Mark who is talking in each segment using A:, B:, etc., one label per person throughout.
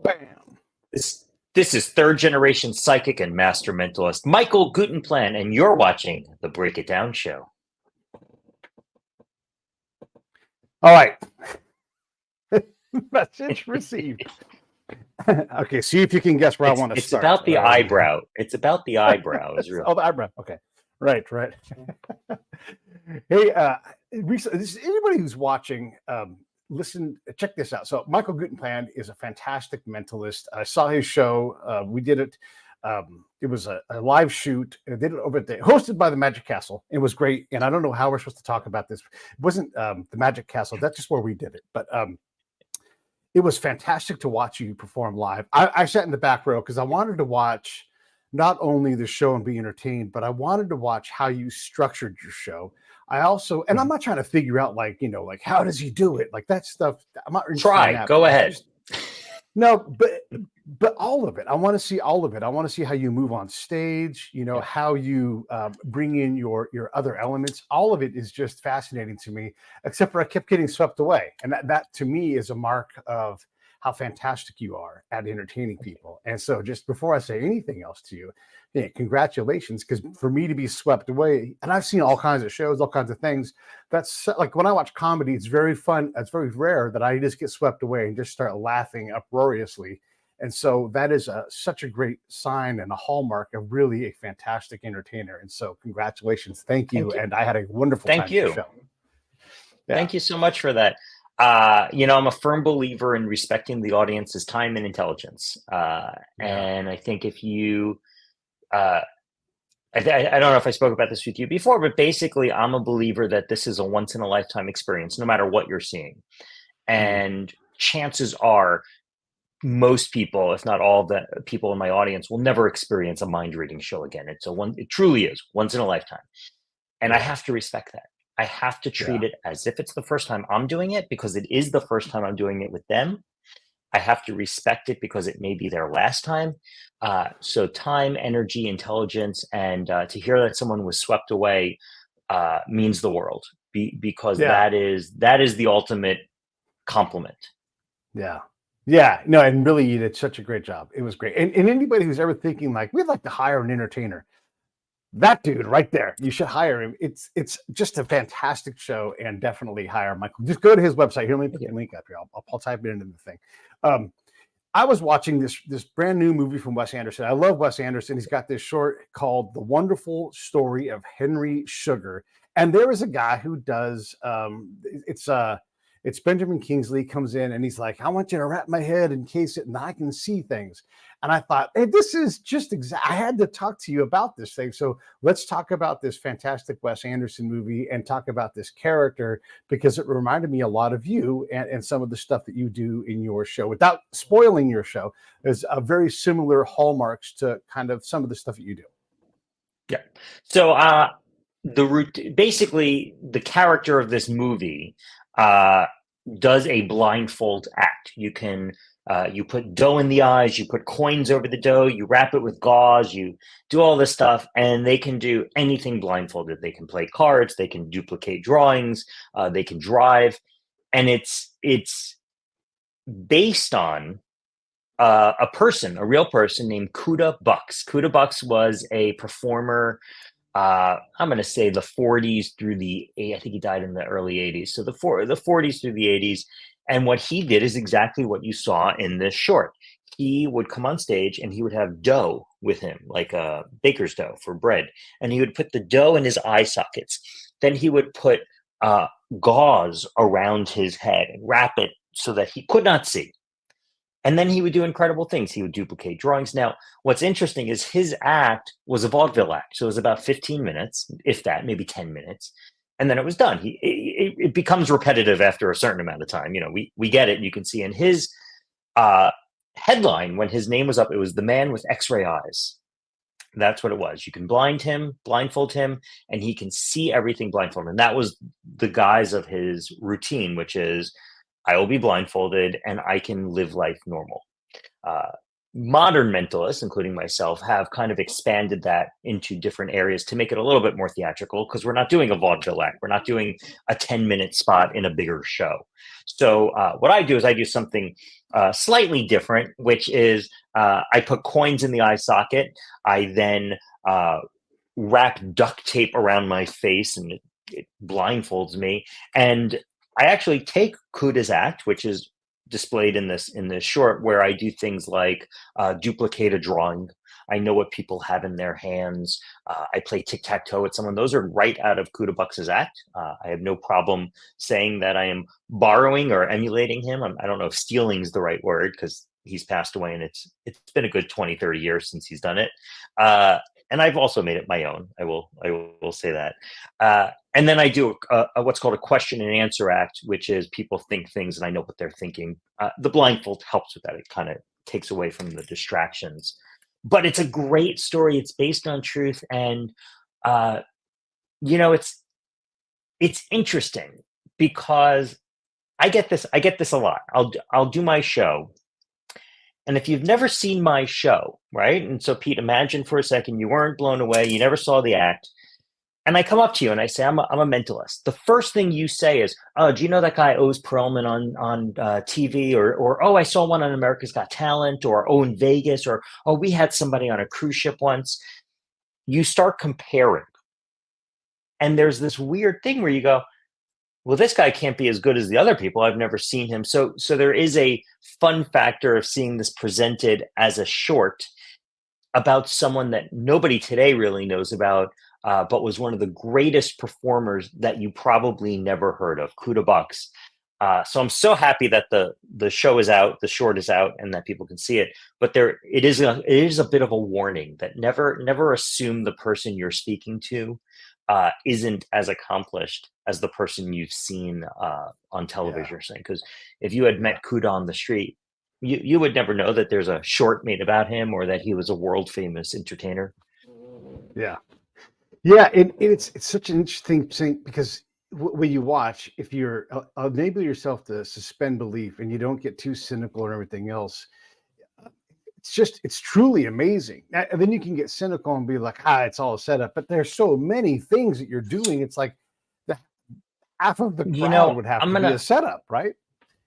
A: Bam.
B: This is third generation psychic and master mentalist Michael Gutenplan, and you're watching the Break It Down Show.
A: All right. Message received. Okay, see if you can guess where I want to
B: It's
A: start.
B: about the eyebrow. It's about the eyebrows.
A: Oh, the eyebrow. Okay. Right. Hey, anybody who's watching, listen, check this out. So Michael Gutenplan is a fantastic mentalist. I saw his show. We did it. It was a live shoot. I did it over there, hosted by the Magic Castle. It was great. And I don't know how we're supposed to talk about this. It wasn't the Magic Castle. That's just where we did it. But it was fantastic to watch you perform live. I sat in the back row because I wanted to watch not only the show and be entertained, but I wanted to watch how you structured your show. I also, and I'm not trying to figure out like how does he do it? Like that stuff. I'm not
B: try. Go ahead.
A: No, but all of it. I want to see all of it. I want to see how you move on stage. How you bring in your other elements. All of it is just fascinating to me. Except for I kept getting swept away, and that to me is a mark of how fantastic you are at entertaining people. And so, just before I say anything else to you, congratulations, because for me to be swept away, and I've seen all kinds of shows, all kinds of things. That's like when I watch comedy, it's very fun. It's very rare that I just get swept away and just start laughing uproariously. And so that is such a great sign and a hallmark of really a fantastic entertainer. And so congratulations. Thank you. And I had a wonderful time.
B: Thank you.
A: Yeah.
B: Thank you so much for that. I'm a firm believer in respecting the audience's time and intelligence. And I think if you, I don't know if I spoke about this with you before, but basically I'm a believer that this is a once in a lifetime experience, no matter what you're seeing. And chances are most people, if not all the people in my audience, will never experience a mind reading show again. It truly is once in a lifetime. And I have to respect that. I have to treat it as if it's the first time I'm doing it, because it is the first time I'm doing it with them. I have to respect it because it may be their last time. So time, energy, intelligence, and to hear that someone was swept away means the world, because that is the ultimate compliment.
A: Yeah, no, and really you did such a great job. It was great. And anybody who's ever thinking like, we'd like to hire an entertainer, that dude right there, you should hire him. It's just a fantastic show, and definitely hire Michael. Just go to his website. Here, let me put the link up here. I'll type it into the thing. I was watching this brand new movie from Wes Anderson. I love Wes Anderson. He's got this short called The Wonderful Story of Henry Sugar. And there is a guy who does, it's Benjamin Kingsley comes in and he's like, I want you to wrap my head in case and I can see things. And I thought, hey, this is just I had to talk to you about this thing. So let's talk about this fantastic Wes Anderson movie and talk about this character, because it reminded me a lot of you and some of the stuff that you do in your show. Without spoiling your show, there's a very similar hallmarks to kind of some of the stuff that you do.
B: Yeah. So basically the character of this movie does a blindfold act. You can you put dough in the eyes, you put coins over the dough, you wrap it with gauze, you do all this stuff, and they can do anything blindfolded. They can play cards, they can duplicate drawings, they can drive, and it's based on a real person named Kuda Bux. Kuda Bux was a performer. I'm going to say the 40s through I think he died in the early 80s. So the 40s through the 80s. And what he did is exactly what you saw in this short. He would come on stage and he would have dough with him, like a baker's dough for bread. And he would put the dough in his eye sockets. Then he would put gauze around his head and wrap it so that he could not see. And then he would do incredible things. He would duplicate drawings. Now, what's interesting is his act was a vaudeville act. So it was about 15 minutes, if that, maybe 10 minutes. And then it was done. It becomes repetitive after a certain amount of time. We get it. You can see in his headline, when his name was up, it was The Man with X-Ray Eyes. That's what it was. You can blindfold him, and he can see everything blindfolded. And that was the guise of his routine, which is, I will be blindfolded and I can live life normal. Modern mentalists, including myself, have kind of expanded that into different areas to make it a little bit more theatrical, because we're not doing a vaudeville act. We're not doing a 10-minute spot in a bigger show. So what I do is I do something slightly different, which is I put coins in the eye socket. I then wrap duct tape around my face, and it blindfolds me. And I actually take Kuda's act, which is displayed in this short, where I do things like duplicate a drawing. I know what people have in their hands. I play tic-tac-toe with someone. Those are right out of Kuda Bucks's act. I have no problem saying that I am borrowing or emulating him. I don't know if stealing is the right word, because he's passed away, and it's been a good 20, 30 years since he's done it. And I've also made it my own. I will say that. And then I do what's called a question and answer act, which is people think things and I know what they're thinking. The blindfold helps with that. It kind of takes away from the distractions. But it's a great story. It's based on truth, and it's interesting because I get this a lot. I'll do my show. And if you've never seen my show, right? And so, Pete, imagine for a second you weren't blown away, you never saw the act, and I come up to you and I say, I'm a mentalist. The first thing you say is, oh, do you know that guy Oz Perlman on TV? Or, oh, I saw one on America's Got Talent, or, oh, in Vegas, or, oh, we had somebody on a cruise ship once. You start comparing. And there's this weird thing where you go, well, this guy can't be as good as the other people. I've never seen him. So there is a fun factor of seeing this presented as a short about someone that nobody today really knows about, but was one of the greatest performers that you probably never heard of, Kuda Bucks. So I'm so happy that the show is out, the short is out, and that people can see it. But it is a bit of a warning that never assume the person you're speaking to isn't as accomplished as the person you've seen on television or something. Because if you had met Kuda on the street, you would never know that there's a short made about him, or that he was a world famous entertainer.
A: It's such an interesting thing, because when you watch, if you're enable yourself to suspend belief and you don't get too cynical and everything else, it's truly amazing. And then you can get cynical and be like, it's all a setup. But there's so many things that you're doing. It's like half of the crowd would have to be a setup, right?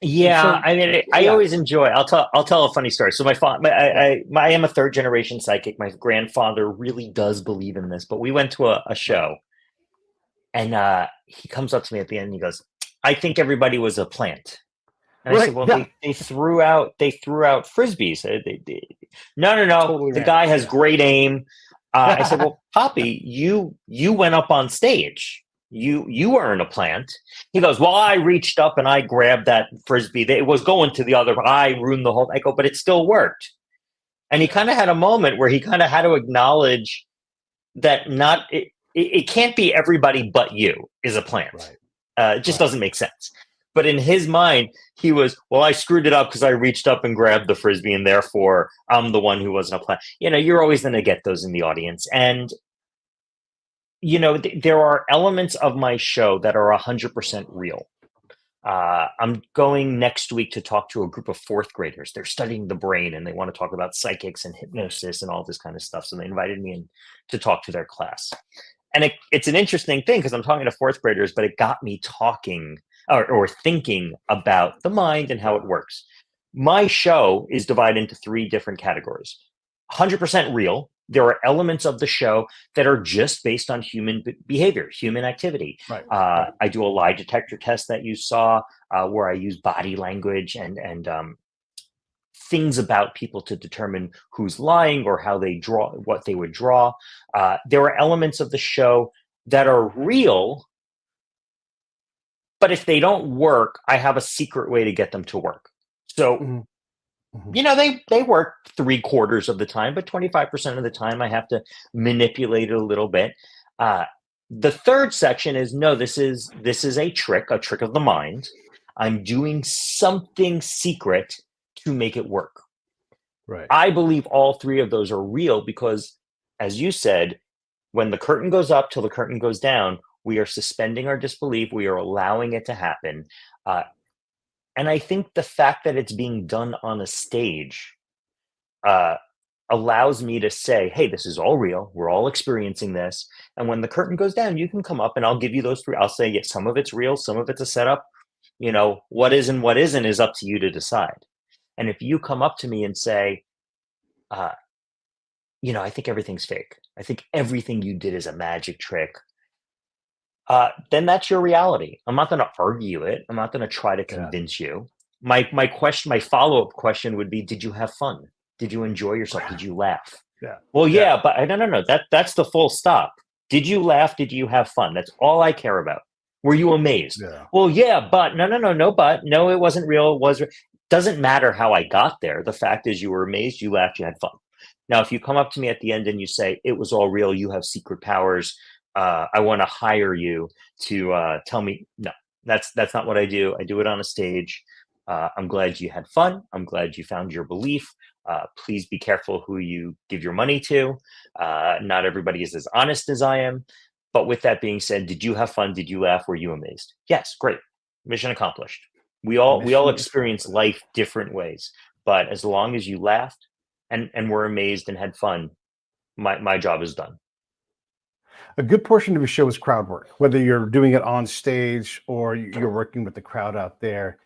B: Yeah, I mean, I always enjoy. I'll tell a funny story. So I am a third generation psychic. My grandfather really does believe in this. But we went to a show, and he comes up to me at the end and he goes, "I think everybody was a plant." And I said, "Well, they threw out frisbees." No. Totally the guy has great aim. I said, "Well, Poppy, you went up on stage. You weren't a plant." He goes, "Well, I reached up and I grabbed that frisbee. It was going to the other, but I ruined the whole." I go, "But it still worked." And he kind of had a moment where he kind of had to acknowledge that it can't be everybody but you is a plant. Right. It just doesn't make sense. But in his mind, he was, well, I screwed it up because I reached up and grabbed the frisbee, and therefore I'm the one who wasn't a plant. You're always going to get those in the audience. And there are elements of my show that are 100% real. I'm going next week to talk to a group of fourth graders. They're studying the brain, and they want to talk about psychics and hypnosis and all this kind of stuff. So they invited me in to talk to their class. And it's an interesting thing, because I'm talking to fourth graders, but it got me talking or thinking about the mind and how it works. My show is divided into 3 different categories. 100% real. There are elements of the show that are just based on human behavior, human activity. Right. I do a lie detector test that you saw, where I use body language and things about people to determine who's lying or how they draw, what they would draw. There are elements of the show that are real, but if they don't work, I have a secret way to get them to work. So, they work 3/4 of the time, but 25% of the time I have to manipulate it a little bit. The third section is, no, this is a trick of the mind. I'm doing something secret to make it work. Right. I believe all 3 of those are real because, as you said, when the curtain goes up till the curtain goes down, we are suspending our disbelief. We are allowing it to happen. And I think the fact that it's being done on a stage allows me to say, hey, this is all real. We're all experiencing this. And when the curtain goes down, you can come up and I'll give you those 3. I'll say, yeah, some of it's real, some of it's a setup. You know, what is and what isn't is up to you to decide. And if you come up to me and say, uh, you know, I think everything's fake. I think everything you did is a magic trick. Then that's your reality. I'm not going to argue it. I'm not going to try to
A: Yeah.
B: convince you. My follow up question would be: did you have fun? Did you enjoy yourself? Did you laugh?
A: Yeah.
B: Well,
A: Yeah.
B: yeah, but no. That's the full stop. Did you laugh? Did you have fun? That's all I care about. Were you amazed?
A: Yeah.
B: Well, yeah, but no, but no, it wasn't real. It was doesn't matter how I got there. The fact is, you were amazed, you laughed, you had fun. Now, if you come up to me at the end and you say it was all real, you have secret powers. I want to hire you to tell me. No, that's not what I do. I do it on a stage. I'm glad you had fun. I'm glad you found your belief. Please be careful who you give your money to. Not everybody is as honest as I am. But with that being said, did you have fun? Did you laugh? Were you amazed? Yes, great. Mission accomplished. We all
A: Mission
B: experience
A: accomplished.
B: life different ways. But as long as you laughed and were amazed and had fun, my job is done.
A: A good portion of your show is crowd work, whether you're doing it on stage or you're working with the crowd out there.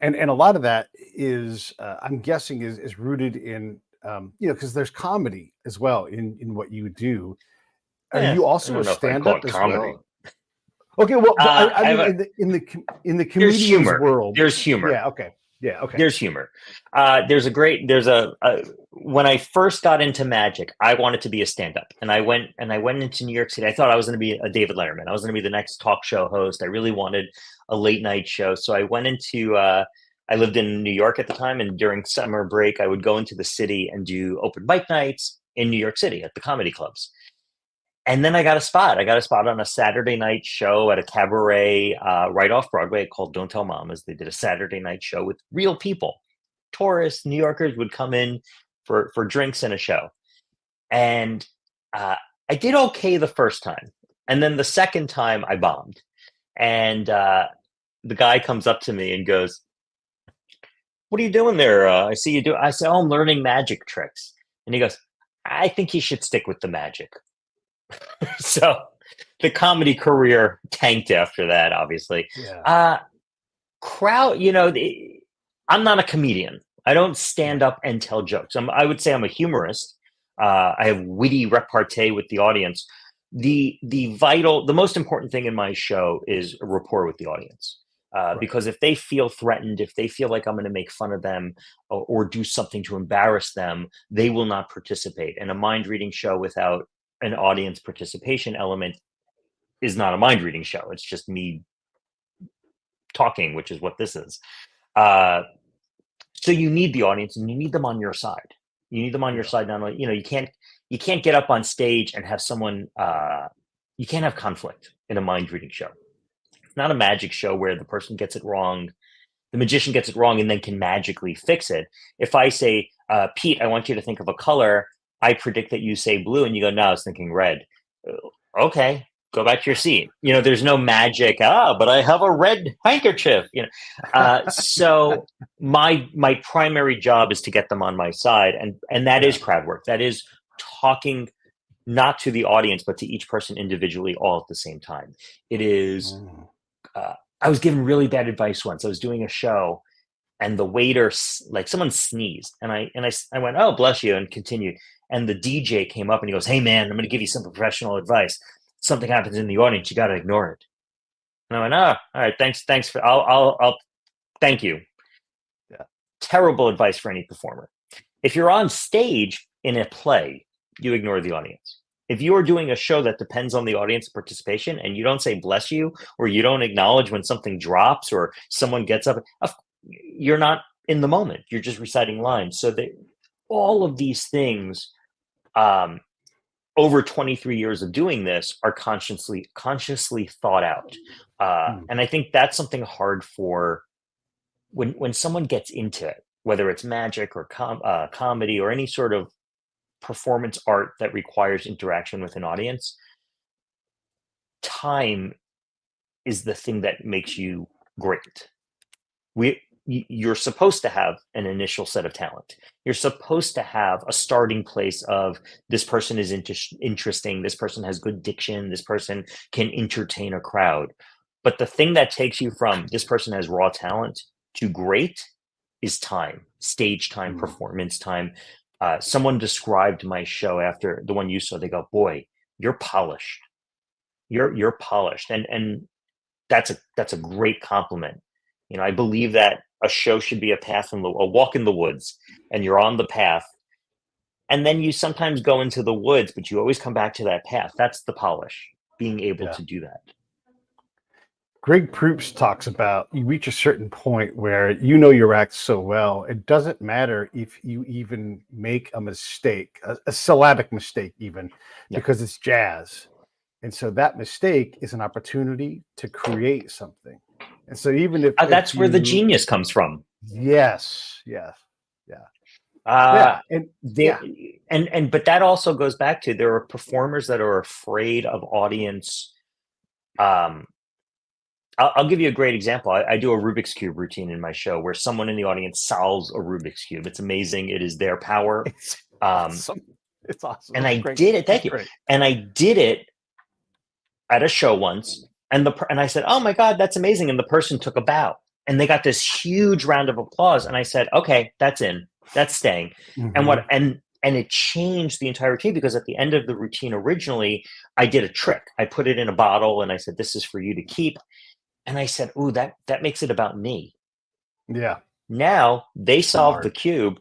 A: And a lot of that is, I'm guessing, is rooted in, because there's comedy as well in what you do. Are you
B: I
A: also a
B: don't know if I'd call
A: stand-up
B: it
A: as
B: comedy.
A: well? Okay, well, but I
B: I have
A: mean,
B: a,
A: in the
B: there's
A: comedian's
B: humor.
A: world,
B: There's humor.
A: yeah, okay, yeah, okay,
B: There's humor. There's a when I first got into magic, I wanted to be a stand-up, and I went into New York City. I thought I was going to be a David Letterman. I was going to be the next talk show host. I really wanted a late night show, so I went into. I lived in New York at the time, and during summer break, I would go into the city and do open mic nights in New York City at the comedy clubs. And then I got a spot. I got a spot on a Saturday night show at a cabaret right off Broadway called Don't Tell Mamas. They did a Saturday night show with real people. Tourists, New Yorkers would come in for drinks and a show. And uh, I did okay the first time. And then the second time I bombed. And the guy comes up to me and goes, "What are you doing there? I see you do." I said, "Oh, I'm learning magic tricks." And he goes, "I think you should stick with the magic." So the comedy career tanked after that, obviously.
A: yeah,
B: Uh, I'm not a comedian. I don't stand
A: right,
B: up and tell jokes. I would say I'm a humorist. I have witty repartee with the audience. The most important thing in my show is a rapport with the audience.
A: right.
B: Because if they feel threatened, if they feel like I'm going to make fun of them or do something to embarrass them, they will not participate. And a mind reading show without an audience participation element is not a mind reading show. It's just me talking, which is what this is. Uh, so you need the audience and you need them on your side. You need them on your
A: Yeah,
B: side. Not only, you can't get up on stage and have someone, you can't have conflict in a mind reading show. It's not a magic show where the person gets it wrong, the magician gets it wrong and then can magically fix it. If I say, Pete, I want you to think of a color, I predict that you say blue and you go, no, I was thinking red. Okay, go back to your seat. There's no magic. But I have a red handkerchief. So my primary job is to get them on my side, and that
A: yeah.
B: is crowd work. That is talking not to the audience, but to each person individually, all at the same time. It is.
A: Mm.
B: Uh, I was given really bad advice once. I was doing a show, and the waiter, like someone sneezed, and I went, "Oh, bless you," and continued. And the DJ came up and he goes, "Hey, man, I'm going to give you some professional advice. Something happens in the audience, you got to ignore it." And I went, "Oh, all right, thanks for, I'll thank you."
A: Yeah,
B: Terrible advice for any performer. If you're on stage in a play, you ignore the audience. If you are doing a show that depends on the audience participation and you don't say bless you, or you don't acknowledge when something drops or someone gets up, you're not in the moment. You're just reciting lines. So that all of these things, um, over 23 years of doing this, are consciously thought out.
A: mm,
B: And I think that's something hard for when someone gets into it, whether it's magic or comedy or any sort of performance art that requires interaction with an audience. Time is the thing that makes you great. You're supposed to have an initial set of talent. You're supposed to have a starting place of this person is interesting, this person has good diction, this person can entertain a crowd. But the thing that takes you from this person has raw talent to great is time, stage time,
A: Mm.
B: performance time. Someone described my show after the one you saw. They go, "Boy, you're polished. You're polished," and that's a great compliment. I believe that a show should be a walk in the woods, and you're on the path, and then you sometimes go into the woods, but you always come back to that path. That's the polish, being able
A: Yeah.
B: to do that.
A: Greg Proops talks about you reach a certain point where you know your act so well, it doesn't matter if you even make a mistake, a syllabic mistake, even
B: Yeah.
A: because it's jazz. And so that mistake is an opportunity to create something. And so even if
B: That's where the
A: you,
B: genius comes from.
A: yes, yes, yeah,
B: Uh,
A: yeah, and
B: there
A: yeah,
B: but that also goes back to there are performers that are afraid of audience. Um, I'll give you a great example. I do a Rubik's Cube routine in my show where someone in the audience solves a Rubik's Cube. It's amazing. It is their power.
A: it's
B: Um,
A: awesome. It's awesome.
B: and
A: It's
B: I
A: great.
B: did it.
A: It's
B: Thank you.
A: great.
B: And I did it at a show once, and I said, "Oh my God, that's amazing!" And the person took a bow, and they got this huge round of applause. And I said, "Okay, that's staying." And
A: Hmm.
B: what and it changed the entire routine because at the end of the routine originally, I did a trick. I put it in a bottle, and I said, "This is for you to keep." And I said, "Ooh, that makes it about me."
A: Yeah,
B: Now they solved the
A: smart.
B: cube,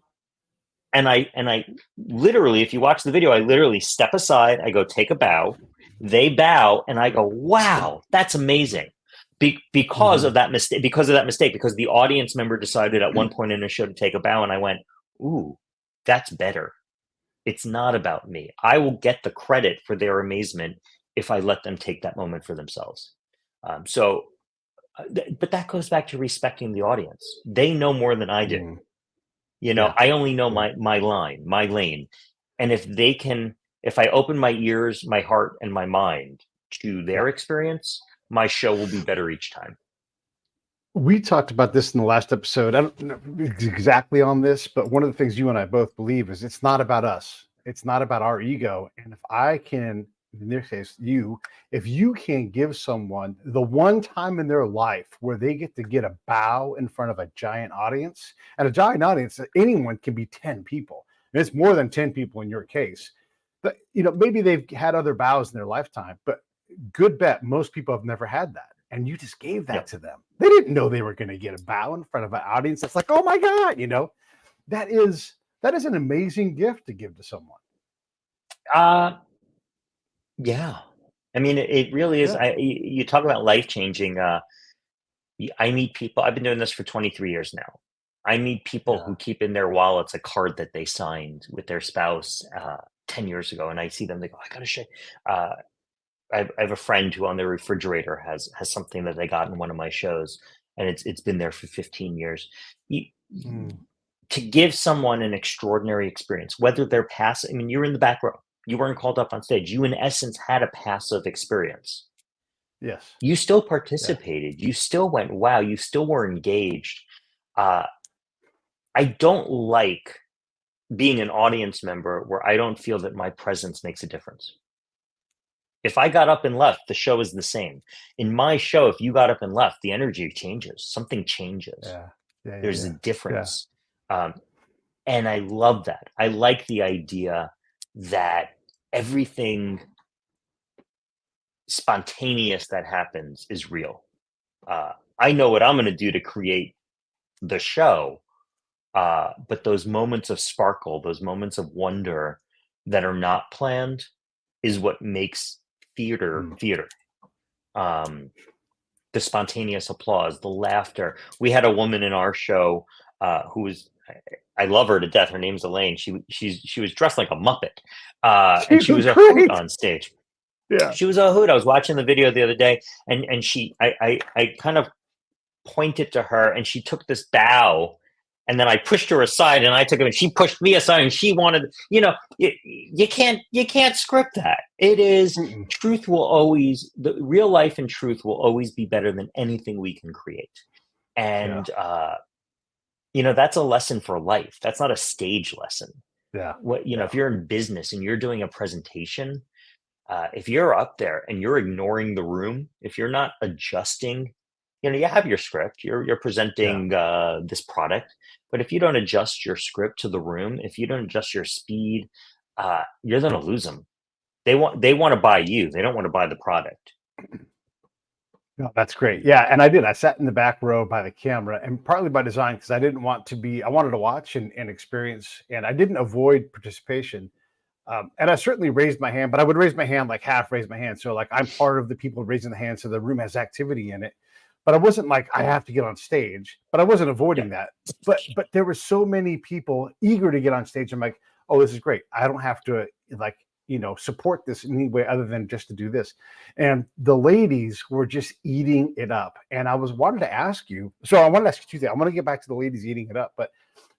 B: and I literally, if you watch the video, I literally step aside, I go take a bow, they bow, and I go, "Wow, that's amazing." Because
A: Hmm.
B: of that mistake, because the audience member decided at one point in the show to take a bow, and I went, "Ooh, that's better. It's not about me. I will get the credit for their amazement if I let them take that moment for themselves." But that goes back to respecting the audience. They know more than I do.
A: Mm. Yeah,
B: I only know
A: yeah.
B: my lane. And if I open my ears, my heart, and my mind to
A: Yeah.
B: their experience, my show will be better each time.
A: We talked about this in the last episode. I don't know exactly on this, but one of the things you and I both believe is it's not about us. It's not about our ego. And if I can, in this case, if you can give someone the one time in their life where they get to get a bow in front of a giant audience, and a giant audience, anyone can be 10 people. And it's more than 10 people in your case. But maybe they've had other bows in their lifetime, but good bet most people have never had that, and you just gave that
B: Yep.
A: to them. They didn't know they were going to get a bow in front of an audience that's like, oh my God, that is an amazing gift to give to someone.
B: Uh yeah. I mean, it really is.
A: Yeah,
B: You talk about life changing. I meet people. I've been doing this for 23 years now. I meet people
A: yeah.
B: who keep in their wallets a card that they signed with their spouse 10 years ago, and I see them. They go, "I gotta share." Uh, I have a friend who on their refrigerator has something that they got in one of my shows, and it's been there for 15 years. You,
A: Mm,
B: to give someone an extraordinary experience, whether they're passive. I mean, you're in the back row. You weren't called up on stage. You, in essence, had a passive experience.
A: yes,
B: You still
A: yeah.
B: participated. You still went, wow. You still were engaged. Uh, I don't like being an audience member where I don't feel that my presence makes a difference. If I got up and left, the show is the same. In my show, if you got up and left, the energy changes. Something changes.
A: Yeah, yeah, yeah,
B: There's a
A: yeah, yeah.
B: difference. Um, and I love that. I like the idea that everything spontaneous that happens is real. I know what I'm going to do to create the show, but those moments of sparkle, those moments of wonder that are not planned, is what makes theater
A: Mm.
B: theater. Um, the spontaneous applause, the laughter. We had a woman in our show who was, I love her to death. Her name's Elaine. She was dressed like a Muppet,
A: She
B: and she
A: was
B: was a hoot
A: great.
B: on stage.
A: Yeah.
B: She was a hoot. I was watching the video the other day, and I kind of pointed to her, and she took this bow, and then I pushed her aside, and I took it, and she pushed me aside, and she wanted, you can't script that. It is
A: Mm-mm.
B: truth will always the real life and truth will always be better than anything we can create,
A: Yeah,
B: and that's a lesson for life. That's not a stage lesson.
A: yeah,
B: What
A: yeah.
B: if you're in business and you're doing a presentation, if you're up there and you're ignoring the room, if you're not adjusting, you have your script, you're presenting this product, but if you don't adjust your script to the room, if you don't adjust your speed, you're going to lose them. They want to buy you. They don't want to buy the product.
A: No, that's great. Yeah, and I did. I sat in the back row by the camera, and partly by design, because I didn't want to be. I wanted to watch and experience, and I didn't avoid participation. And I certainly raised my hand, but I would raise my hand, like half raise my hand. So like I'm part of the people raising the hand, so the room has activity in it. But I wasn't like I have to get on stage, but I wasn't avoiding that. But there were so many people eager to get on stage. I'm like, oh, this is great. I don't have to like, support this in any way other than just to do this. And the ladies were just eating it up. And wanted to ask you. So I wanted to ask you two things. I want to get back to the ladies eating it up, but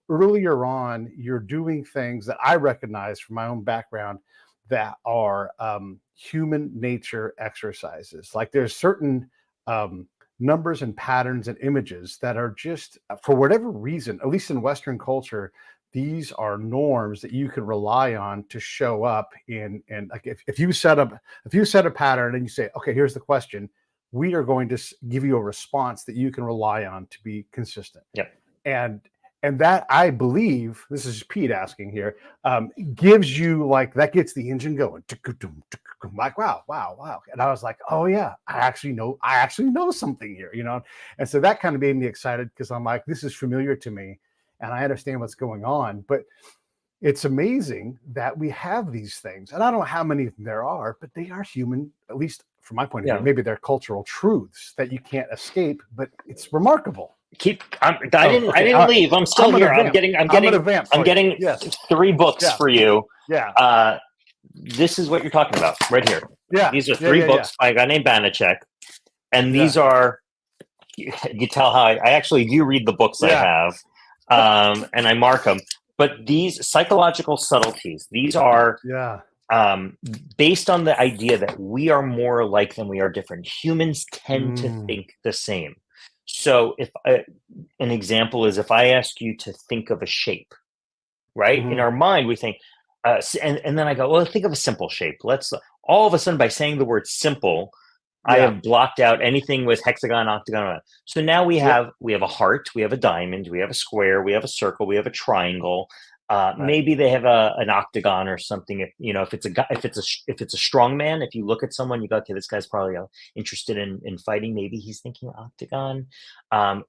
A: earlier on, you're doing things that I recognize from my own background that are human nature exercises. Like there's certain numbers and patterns and images that are just, for whatever reason, at least in Western culture, these are norms that you can rely on to show up in. And like if you set a pattern and you say, okay, here's the question, we are going to give you a response that you can rely on to be consistent.
B: Yeah.
A: And that, I believe, this is Pete asking here, gives you like, that gets the engine going. Like, wow. And I was like, oh yeah, I actually know something here, And so that kind of made me excited, because I'm like, this is familiar to me and I understand what's going on. But it's amazing that we have these things. And I don't know how many of them there are, but they are human, at least from my point of view. Maybe they're cultural truths that you can't escape, but it's remarkable.
B: I didn't leave. I'm still here. I'm getting 3 books for you.
A: Yeah.
B: This is what you're talking about right here.
A: Yeah.
B: These are 3 books by a guy named Banachek. And these are, you tell how I actually do read the books I have, and I mark them. But these psychological subtleties, these are based on the idea that we are more alike than we are different. Humans tend to think the same. So if an example is, if I ask you to think of a shape, right? In our mind, we think, and then I go, well, think of a simple shape. Let's all of a sudden, by saying the word simple, I have blocked out anything with hexagon, octagon. So now we have a heart, we have a diamond, we have a square, we have a circle, we have a triangle. Maybe they have an octagon or something. If it's a strong man, if you look at someone, you go, okay, this guy's probably interested in fighting. Maybe he's thinking octagon.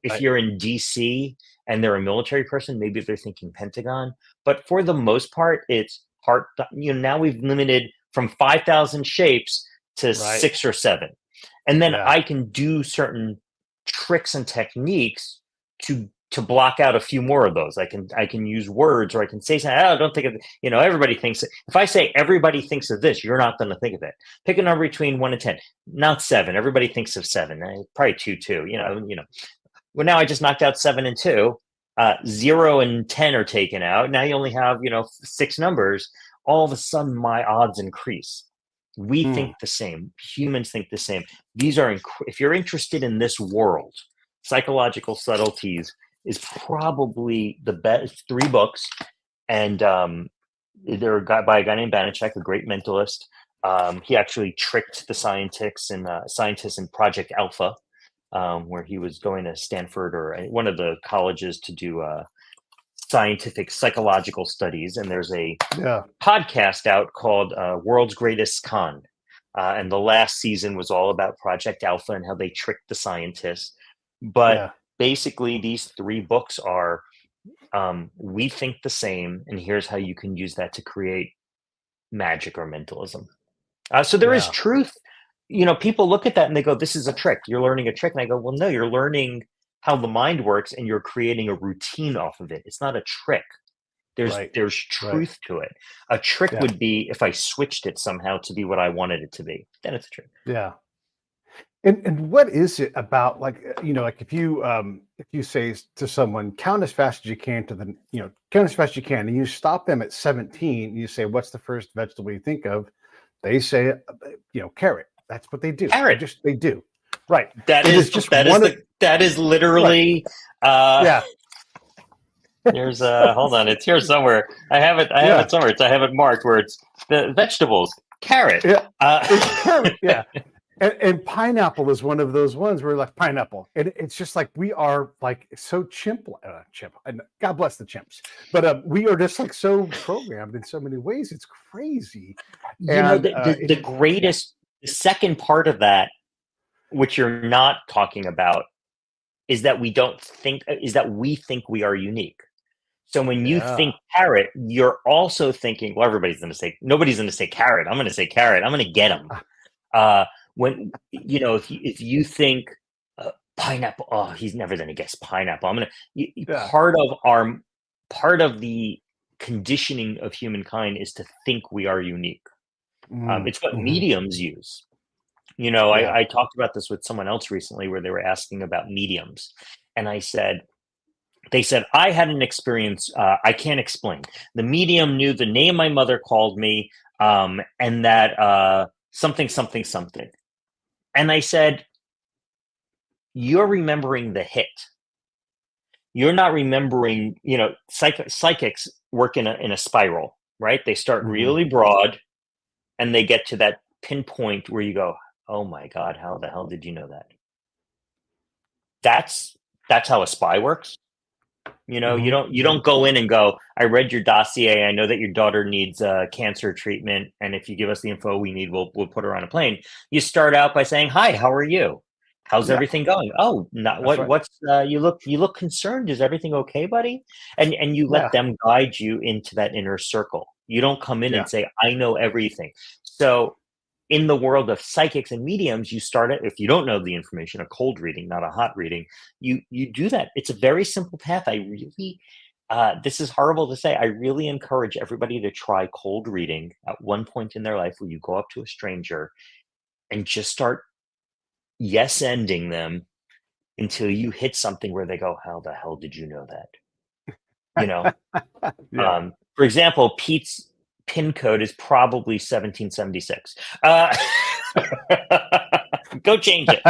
B: If you're in DC and they're a military person, maybe they're thinking pentagon. But for the most part, it's heart. Now we've limited from 5,000 shapes to 6 or 7, and then I can do certain tricks and techniques to block out a few more of those. I can use words, or I can say something. I don't think of, everybody thinks. If I say everybody thinks of this, you're not going to think of it. Pick a number between 1 and 10, not 7. Everybody thinks of 7. Probably 2 too. Well, now I just knocked out 7 and 2. 0 and 10 are taken out. Now you only have 6 numbers. All of a sudden, my odds increase. We think the same. Humans think the same. These are if you're interested in this world, psychological subtleties is probably the best. 3 books, and they're by a guy named Banachek, a great mentalist. He actually tricked the scientists in Project Alpha, where he was going to Stanford or one of the colleges to do scientific psychological studies. And there's a podcast out called World's Greatest Con. And the last season was all about Project Alpha and how they tricked the scientists. But basically, these 3 books are, we think the same, and here's how you can use that to create magic or mentalism. So there is truth. People look at that and they go, this is a trick. You're learning a trick. And I go, well, no, you're learning how the mind works, and you're creating a routine off of it. It's not a trick. There's truth to it. A trick would be if I switched it somehow to be what I wanted it to be. Then it's a trick.
A: Yeah. And what is it about, like if you say to someone, count as fast as you can count as fast as you can, and you stop them at 17, and you say, what's the first vegetable you think of? They say, carrot. That's what they do.
B: Carrot.
A: They do. Right.
B: That is literally. There's hold on, it's here somewhere. I have it somewhere. I have it marked where it's the vegetables. carrot.
A: Yeah, it's carrot. Yeah. And pineapple is one of those ones where like pineapple, and it's just like we are like so chimp. And God bless the chimps, but we are just like so programmed in so many ways. It's crazy, and
B: The
A: yeah,
B: greatest, the second part of that, which you're not talking about, is that we think we are unique. So when you
A: yeah,
B: think carrot, you're also thinking, well, nobody's going to say carrot. I'm going to say carrot. I'm going to get them. Uh, if you think pineapple, oh, he's never going to guess pineapple.
A: yeah,
B: Part of the conditioning of humankind is to think we are unique. It's what
A: mhm,
B: mediums use.
A: yeah,
B: I talked about this with someone else recently where they were asking about mediums, and they said, I had an experience I can't explain. The medium knew the name my mother called me, and that something, something, something. And I said, you're remembering the hit. You're not remembering, psychics work in a spiral, right? They start
A: mhm,
B: really broad and they get to that pinpoint where you go, oh my God, how the hell did you know that? That's that's how a spy works.
A: mhm,
B: You don't go in and go, I read your dossier. I know that your daughter needs cancer treatment, and if you give us the info we need, we'll put her on a plane. You start out by saying, "Hi, how are you? How's
A: yeah,
B: everything going? Oh, not
A: that's right.
B: what's you look concerned. Is everything okay, buddy?" And you let
A: Yeah,
B: them guide you into that inner circle. You don't come in
A: yeah,
B: and say, "I know everything." So in the world of psychics and mediums, you start it, if you don't know the information, a cold reading, not a hot reading. You do that. It's a very simple path. I really this is horrible to say. I really encourage everybody to try cold reading at one point in their life where you go up to a stranger and just start yes ending them until you hit something where they go, how the hell did you know that? You know,
A: yeah.
B: for example, Pete's pin code is probably 1776. Uh, go change it.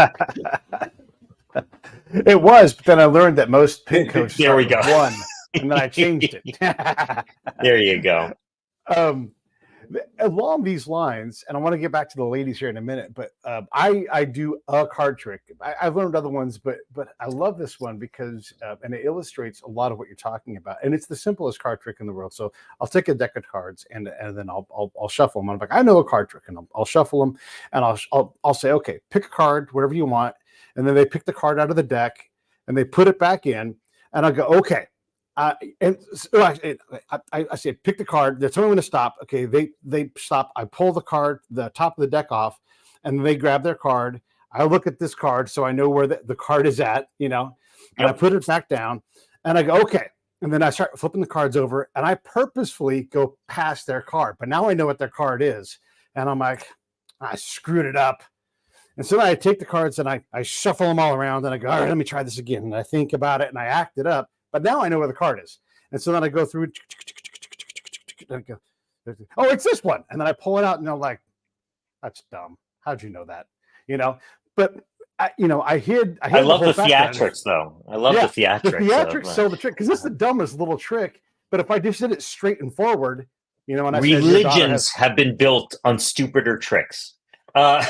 A: It was, but then I learned that most pin codes
B: There
A: start
B: we
A: with
B: go.
A: one, and then I changed it.
B: There you go.
A: um, along these lines, and I want to get back to the ladies here in a minute, but I do a card trick. I've learned other ones, but I love this one because and it illustrates a lot of what you're talking about, and it's the simplest card trick in the world. So I'll take a deck of cards and then I'll shuffle them. I'm like, I know a card trick, and I'll shuffle them, and I'll say, okay, pick a card, whatever you want, and then they pick the card out of the deck and they put it back in, and I'll go, okay. And so I say, pick the card. They're telling me to stop. Okay, they stop. I pull the card, the top of the deck off, and they grab their card. I look at this card so I know where the card is at, and I
B: Yep.
A: put it back down, and I go, okay. And then I start flipping the cards over, and I purposefully go past their card. But now I know what their card is, and I'm like, I screwed it up. And so I take the cards and I shuffle them all around and I go, all right, let me try this again. And I think about it and I act it up. But now I know where the card is. And so then I go through and I go, oh, it's this one. And then I pull it out and I'm like, that's dumb. How'd you know that? You know, but I
B: I
A: hid the
B: love
A: whole
B: the
A: fact that
B: theatrics, though. I love the
A: yeah, the
B: theatrics of
A: theatrics sell the trick because it's the dumbest little trick. But if I just did it straight and forward, and I said your daughter has
B: religions have been built on stupider tricks. Uh,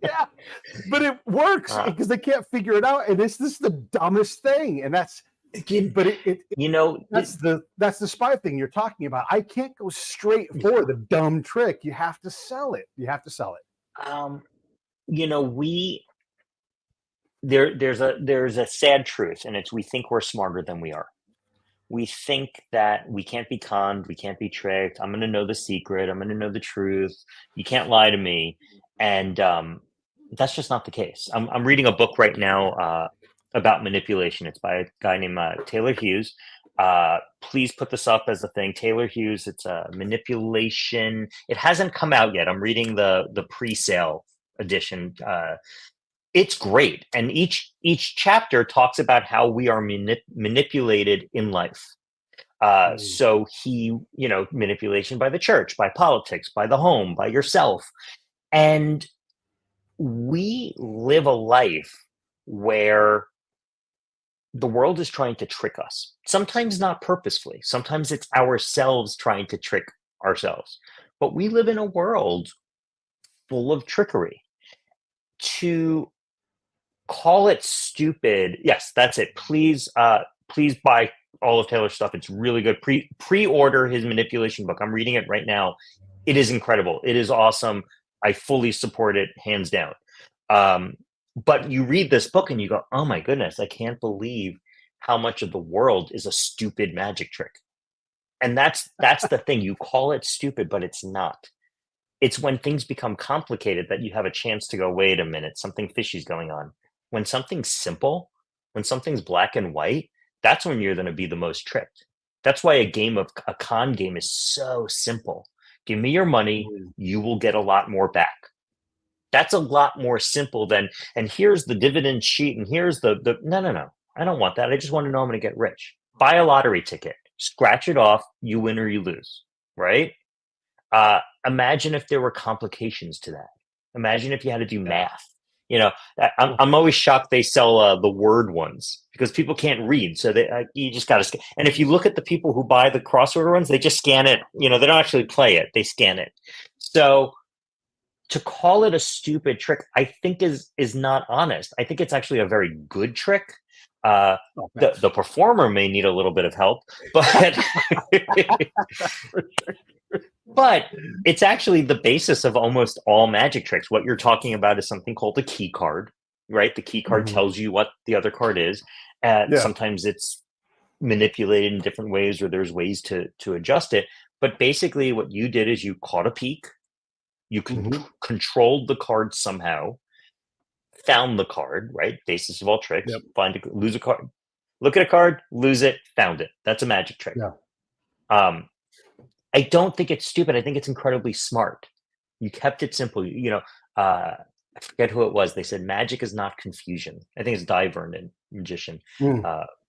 A: yeah, but it works
B: uh,
A: because they can't figure it out, and this is the dumbest thing, and that's
B: again,
A: but it
B: you know,
A: that's the spy thing you're talking about. I can't go straight for the dumb trick. You have to sell it. You have to sell it.
B: um, we there's a sad truth, and it's we think we're smarter than we are. We think that we can't be conned, we can't be tricked. I'm going to know the secret. I'm going to know the truth. You can't lie to me, and that's just not the case. I'm reading a book right now about manipulation. It's by a guy named Taylor Hughes. Please put this up as a thing. Taylor Hughes. It's a manipulation. It hasn't come out yet. I'm reading the pre-sale edition. It's great, and each chapter talks about how we are manipulated in life.
A: Mm,
B: So manipulation by the church, by politics, by the home, by yourself, and we live a life where the world is trying to trick us. Sometimes not purposefully. Sometimes it's ourselves trying to trick ourselves. But we live in a world full of trickery. To call it stupid, yes, that's it. Please buy all of Taylor's stuff. It's really good. Pre-order his manipulation book. I'm reading it right now. It is incredible. It is awesome. I fully support it, hands down. But you read this book and you go, oh my goodness, I can't believe how much of the world is a stupid magic trick. And that's the thing. You call it stupid, but it's not. It's when things become complicated that you have a chance to go, wait a minute, something fishy's going on. When something's simple, when something's black and white, that's when you're going to be the most tricked. That's why a con game is so simple. Give me your money, you will get a lot more back. That's a lot more simple than, and here's the dividend sheet, and here's the no. I don't want that. I just want to know I'm going to get rich. Buy a lottery ticket, scratch it off, you win or you lose, right? Imagine if there were complications to that. Imagine if you had to do math. I'm always shocked they sell the word ones because people can't read. So you just got to. And if you look at the people who buy the crossword ones, they just scan it. They don't actually play it; they scan it. So to call it a stupid trick, I think is not honest. I think it's actually a very good trick. The performer may need a little bit of help, but but it's actually the basis of almost all magic tricks. What you're talking about is something called a key card, right? The key card tells you what the other card is. Sometimes it's manipulated in different ways, or there's ways to adjust it. But basically, what you did is you caught a peek, you controlled the card somehow, found the card, right? Basis of all tricks. Lose a card, look at a card, lose it, found it. That's a magic trick. I don't think it's stupid. I think it's incredibly smart. You kept it simple. I forget who it was. They said magic is not confusion. I think it's Dai Vernon, magician,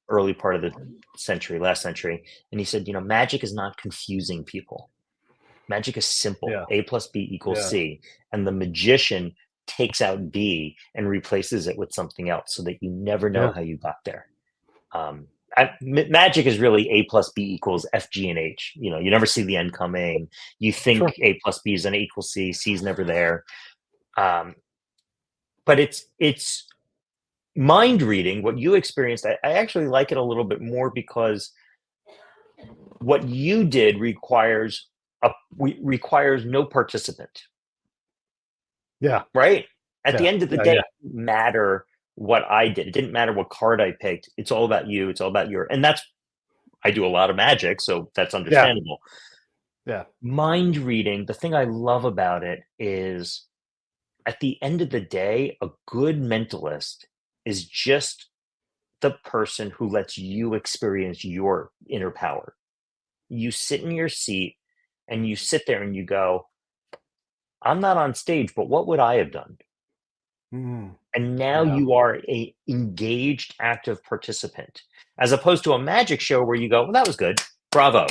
B: early part of the century, last century. And he said, magic is not confusing people. Magic is simple. A plus B equals C. And the magician takes out B and replaces it with something else so that you never know how you got there. Magic is really A plus B equals F, G, and H. You never see the end coming. You think A plus B is going to equal C. C is never there. But it's mind reading. What you experienced, I actually like it a little bit more because what you did requires no participant.
A: Yeah.
B: Right? At the end of the day, it didn't matter what I did. It didn't matter what card I picked. It's all about you. It's all about and I do a lot of magic, so that's understandable.
A: Yeah.
B: Mind reading, the thing I love about it is at the end of the day, a good mentalist is just the person who lets you experience your inner power. You sit in your seat and you sit there and you go, I'm not on stage, but what would I have done? And now you are a engaged, active participant, as opposed to a magic show where you go, well, that was good. Bravo.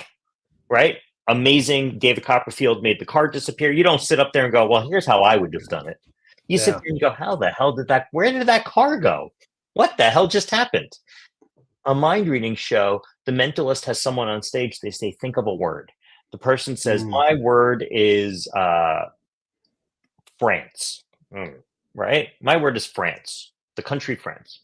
B: Right? Amazing. David Copperfield made the card disappear. You don't sit up there and go, well, here's how I would have done it. You sit there and go, how the hell where did that card go? What the hell just happened? A mind reading show, the mentalist has someone on stage. They say, think of a word. The person says, my word is France. Right? My word is France, the country France.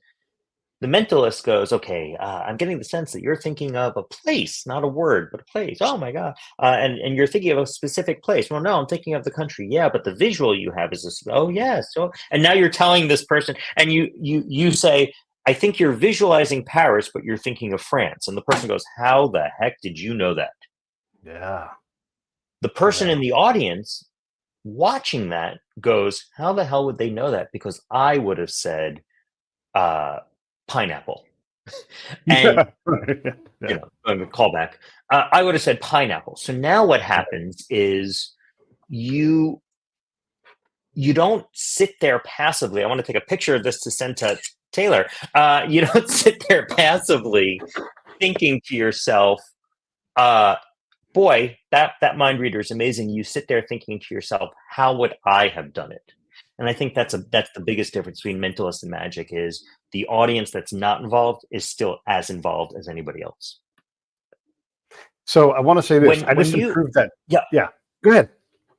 B: The mentalist goes, okay, I'm getting the sense that you're thinking of a place, not a word, but a place. Oh my God. And you're thinking of a specific place. Well, no, I'm thinking of the country. Yeah, but the visual you have is this. Oh, yeah. So, and now you're telling this person, and you say, I think you're visualizing Paris, but you're thinking of France. And the person goes, how the heck did you know that?
A: Yeah.
B: The person in the audience watching that goes, how the hell would they know that? Because I would have said pineapple. And callback. I would have said pineapple. So now what happens is you don't sit there passively. I want to take a picture of this to send to Taylor. You don't sit there passively thinking to yourself, boy, that mind reader is amazing. You sit there thinking to yourself, how would I have done it? And I think that's the biggest difference between mentalist and magic is the audience that's not involved is still as involved as anybody else.
A: So I want to say this. I just improved that.
B: Yeah.
A: Yeah. Go ahead.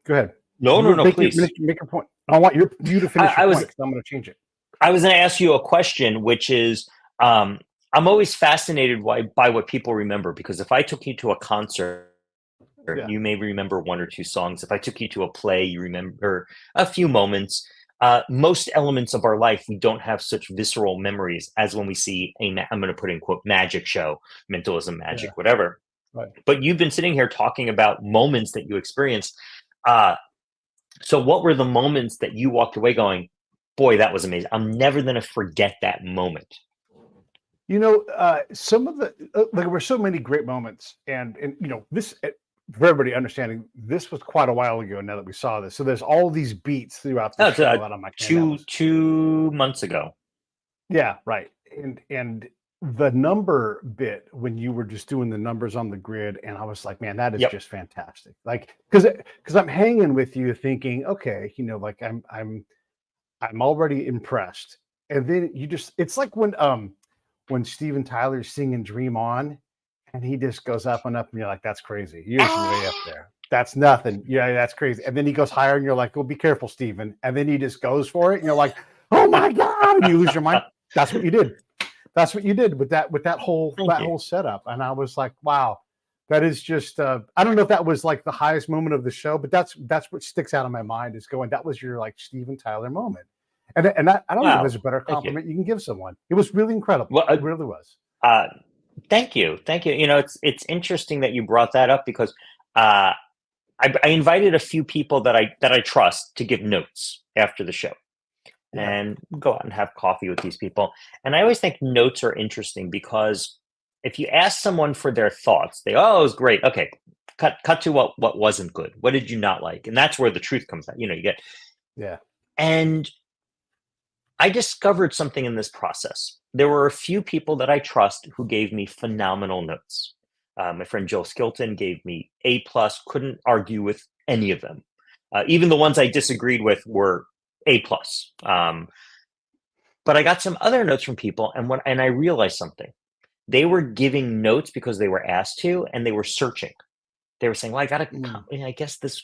A: Go ahead.
B: No, no, no, please.
A: Make your point. I want you to finish
B: I
A: your
B: was
A: point because I'm going to change it.
B: I was going to ask you a question, which is, I'm always fascinated by what people remember, because if I took you to a concert,
A: Yeah.
B: you may remember one or two songs. If I took you to a play, you remember a few moments. Most elements of our life, we don't have such visceral memories as when we see I'm going to put in quote, magic show, mentalism,
A: Yeah.
B: magic, whatever.
A: Right.
B: But you've been sitting here talking about moments that you experienced. So what were the moments that you walked away going, boy, that was amazing. I'm never going to forget that moment.
A: Some of the there were so many great moments, and this for everybody understanding, this was quite a while ago. Now that we saw this, so there's all these beats throughout the
B: No, it's
A: show, and I'm like, man, that was
B: 2 months ago.
A: yeah, right. And the number bit when you were just doing the numbers on the grid, and I was like, man, that is
B: Yep.
A: just fantastic. Like, because I'm hanging with you, thinking, okay, like I'm already impressed, and then it's like when Steven Tyler's singing Dream On, and he just goes up and up, and you're like, that's crazy. You're just way up there. That's nothing. Yeah, that's crazy. And then he goes higher, and you're like, well, be careful, Steven. And then he just goes for it, and you're like, oh my God, and you lose your mind. That's what you did. That's what you did with that whole
B: Thank you.
A: whole setup. And I was like, wow, that is just I don't know if that was like the highest moment of the show, but that's what sticks out of my mind is going, that was your like Steven Tyler moment. And I don't know if there's a better
B: Thank you.
A: compliment you can give someone. It was really incredible.
B: Well,
A: It really was.
B: Thank you. It's interesting that you brought that up, because I invited a few people that I trust to give notes after the show,
A: Yeah.
B: and go out and have coffee with these people. And I always think notes are interesting, because if you ask someone for their thoughts, oh, it was great. Okay, cut to what wasn't good. What did you not like? And that's where the truth comes out. You get.
A: Yeah.
B: And I discovered something in this process. There were a few people that I trust who gave me phenomenal notes. My friend Joe Skilton gave me A+, couldn't argue with any of them. Even the ones I disagreed with were A+. But I got some other notes from people, and I realized something. They were giving notes because they were asked to, and they were searching. They were saying, well, I guess this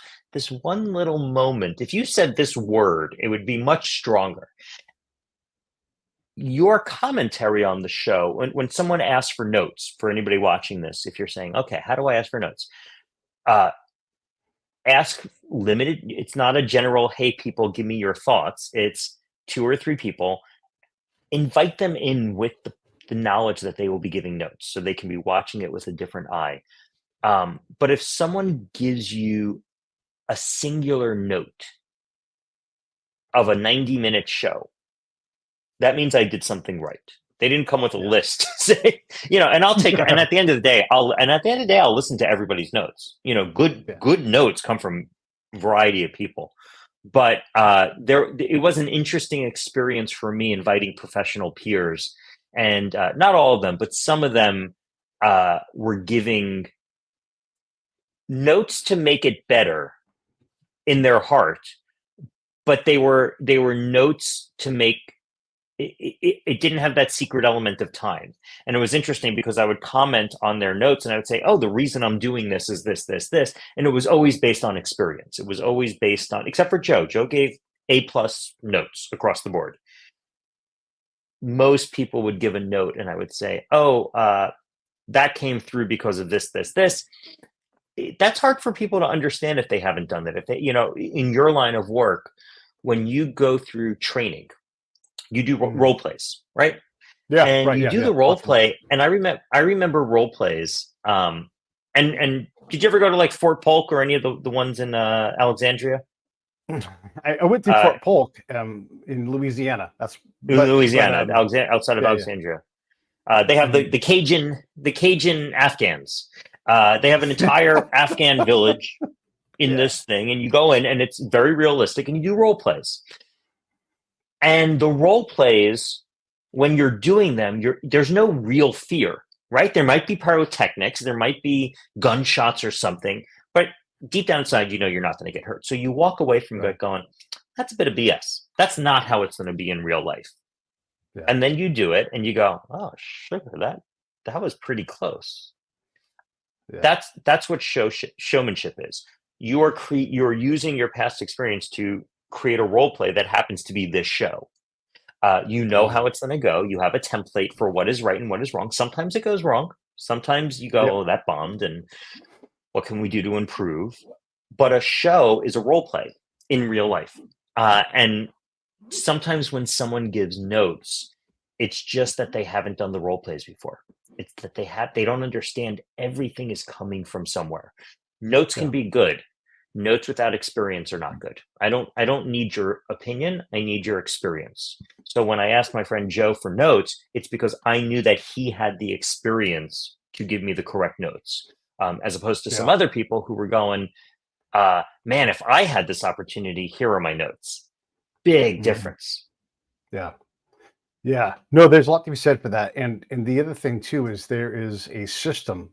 B: one little moment, if you said this word, it would be much stronger. Your commentary on the show, when someone asks for notes, for anybody watching this, if you're saying, okay, how do I ask for notes? Ask limited. It's not a general, hey, people, give me your thoughts. It's 2 or 3 people. Invite them in with the knowledge that they will be giving notes, so they can be watching it with a different eye. But if someone gives you a singular note of a 90-minute show, that means I did something right. They didn't come with a list, and I'll take, and at the end of the day, I'll listen to everybody's notes. Good notes come from a variety of people. But it was an interesting experience for me, inviting professional peers, and not all of them, but some of them were giving notes to make it better in their heart, but they were notes to make it didn't have that secret element of time. And it was interesting because I would comment on their notes and I would say, oh, the reason I'm doing this is this, and it was always based on experience. It was always based on, except for Joe gave A+ notes across the board. Most people would give a note and I would say, oh, that came through because of this. That's hard for people to understand if they haven't done that. If they, in your line of work, when you go through training, you do role plays, right?
A: Yeah,
B: and
A: right.
B: You do the role play, and I remember role plays. And did you ever go to like Fort Polk or any of the ones in Alexandria?
A: I went to Fort Polk in Louisiana.
B: Louisiana, outside of Alexandria. They have the Cajun Afghans. They have an entire Afghan village in this thing, and you go in, and it's very realistic, and you do role plays. And the role plays, when you're doing them, there's no real fear, right? There might be pyrotechnics, there might be gunshots or something, but deep down inside, you're not going to get hurt. So you walk away from it going, that's a bit of BS. That's not how it's going to be in real life. Yeah. And then you do it and you go, oh, sugar, that was pretty close. Yeah. That's what showmanship is. you're using your past experience to create a role play that happens to be this show. You know how it's going to go. You have a template for what is right and what is wrong. Sometimes it goes wrong. Sometimes you go,
A: Yep.
B: oh, that bombed, and what can we do to improve? But a show is a role play in real life. And sometimes when someone gives notes, it's just that they haven't done the role plays before. It's that they don't understand everything is coming from somewhere. Notes can
A: Yeah.
B: be good. Notes without experience are not good. I don't need your opinion. I need your experience. So when I asked my friend Joe for notes, it's because I knew that he had the experience to give me the correct notes, as opposed to some
A: Yeah.
B: other people who were going, man, if I had this opportunity, here are my notes. Big difference.
A: Yeah. Yeah, no, there's a lot to be said for that, and the other thing too is there is a system,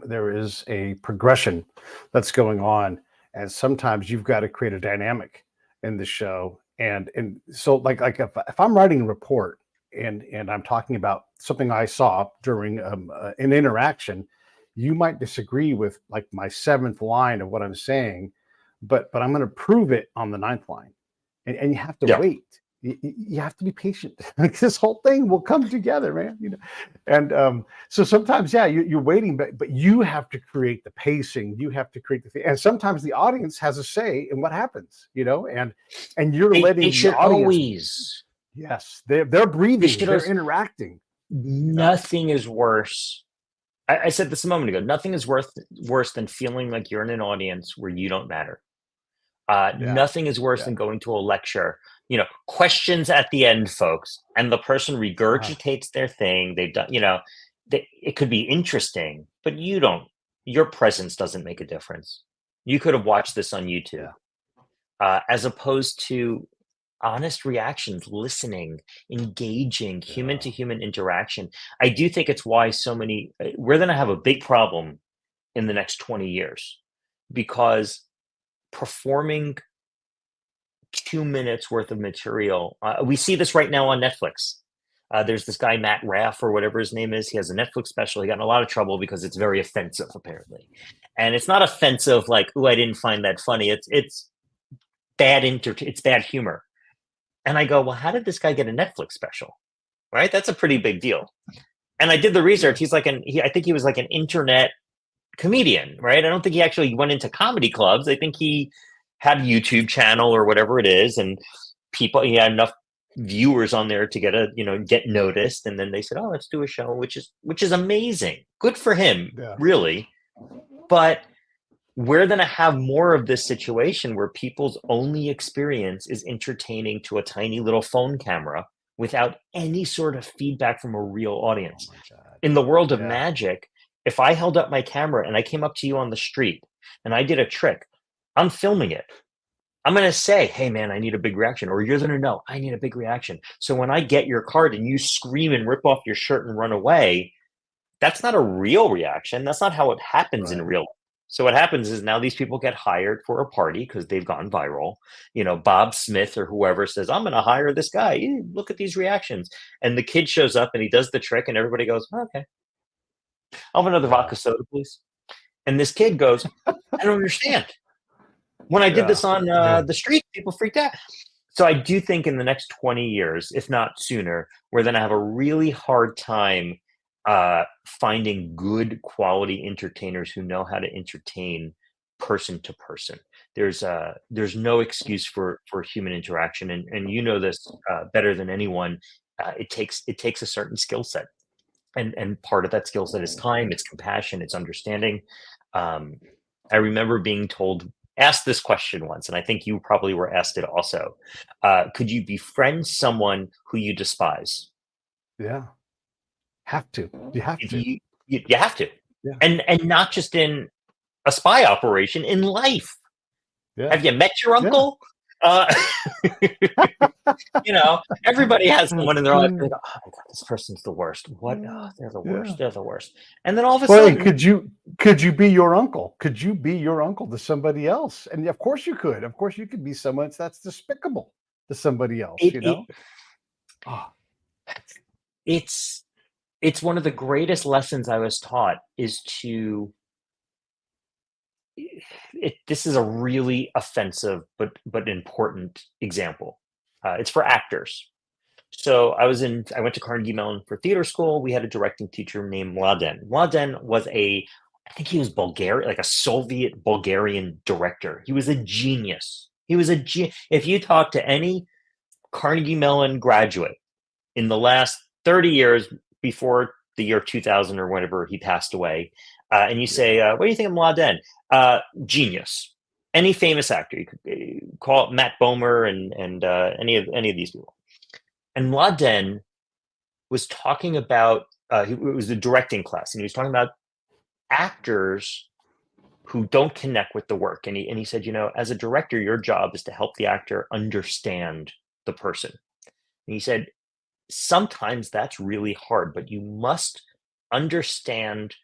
A: there is a progression that's going on, and sometimes you've got to create a dynamic in the show, and so like if I'm writing a report and I'm talking about something I saw during an interaction, you might disagree with like my seventh line of what I'm saying, but I'm going to prove it on the ninth line, and you have to
B: Yeah.
A: wait. You have to be patient. Like this whole thing will come together, man. And so sometimes, yeah, you're waiting, but you have to create the pacing. You have to create the thing, and sometimes the audience has a say in what happens. And you're
B: They
A: letting the
B: should
A: audience.
B: always.
A: Yes, they're
B: They
A: breathing,
B: should
A: they're
B: always.
A: interacting. You know.
B: Nothing is worse. I said this a moment ago. Nothing is worse than feeling like you're in an audience where you don't matter.
A: Yeah,
B: Nothing is worse
A: yeah,
B: than going to a lecture. Questions at the end, folks, and the person
A: uh,
B: regurgitates their thing. They've done. It could be interesting, but you don't. Your presence doesn't make a difference. You could have watched this on YouTube,
A: yeah,
B: as opposed to honest reactions, listening, engaging, human
A: yeah.
B: to human interaction. I do think it's why we're going to have a big problem in the next 20 years because performing 2 minutes worth of material, we see this right now on Netflix. There's this guy, Matt Raff, or whatever his name is. He has a Netflix special. He got in a lot of trouble because it's very offensive, apparently. And it's not offensive like, "Oh, I didn't find that funny." It's it's bad humor. And I go, well, how did this guy get a Netflix special? Right? That's a pretty big deal. And I did the research.
A: Yeah.
B: I think he was like an internet comedian, right? I don't think he actually went into comedy clubs. I think he had a YouTube channel or whatever it is, and he had enough viewers on there to get noticed. And then they said, oh, let's do a show, which is amazing. Good for him,
A: Yeah.
B: really. But we're going to have more of this situation where people's only experience is entertaining to a tiny little phone camera without any sort of feedback from a real
A: Oh
B: audience.
A: my God.
B: In the world of
A: Yeah.
B: magic, if I held up my camera and I came up to you on the street and I did a trick, I'm filming it. I'm going to say, hey, man, I need a big reaction. Or you're going to know, I need a big reaction. So when I get your card and you scream and rip off your shirt and run away, that's not a real reaction. That's not how it happens in
A: Right.
B: real life. So what happens is now these people get hired for a party because they've gone viral. Bob Smith or whoever says, I'm going to hire this guy. Look at these reactions. And the kid shows up and he does the trick and everybody goes, okay, I'll have another
A: Yeah.
B: vodka soda, please. And this kid goes, I don't understand. When I did
A: Yeah.
B: this on
A: Yeah.
B: the street, people freaked out. So I do think in the next 20 years, if not sooner, we're going to have a really hard time finding good quality entertainers who know how to entertain person to person. There's no excuse for human interaction, and you know this better than anyone. It takes a certain skill set, and part of that skill set is time, it's compassion, it's understanding. Um, I remember being asked this question once, and I think you probably were asked it also. Could you befriend someone who you despise?
A: Yeah. Have to. You have
B: If
A: to.
B: you have to,
A: Yeah.
B: and not just in a spy operation, in life.
A: Yeah.
B: Have you met your
A: Yeah.
B: uncle? Uh, everybody has someone in their life. They go, oh my god, this person's the worst. What? Oh, they're the
A: Yeah.
B: worst. They're the worst. And then all of a
A: Well, and
B: sudden,
A: could you be your uncle? Could you be your uncle to somebody else? And of course you could. Of course you could be someone that's despicable to somebody else,
B: it,
A: you
B: it
A: know? Oh,
B: it's it's one of the greatest lessons I was taught is to this is a really offensive but important example. It's for actors. So I went to Carnegie Mellon for theater school. We had a directing teacher named Mladen. Mladen was I think he was Bulgarian, like a Soviet Bulgarian director. He was a genius. If you talk to any Carnegie Mellon graduate in the last 30 years before the year 2000 or whenever he passed away, and you say, what do you think of Mladen? Genius. Any famous actor, you could call it Matt Bomer and any of these people. And Mladen was talking about, it was a directing class, and he was talking about actors who don't connect with the work. And he said, as a director, your job is to help the actor understand the person. And he said, sometimes that's really hard, but you must understand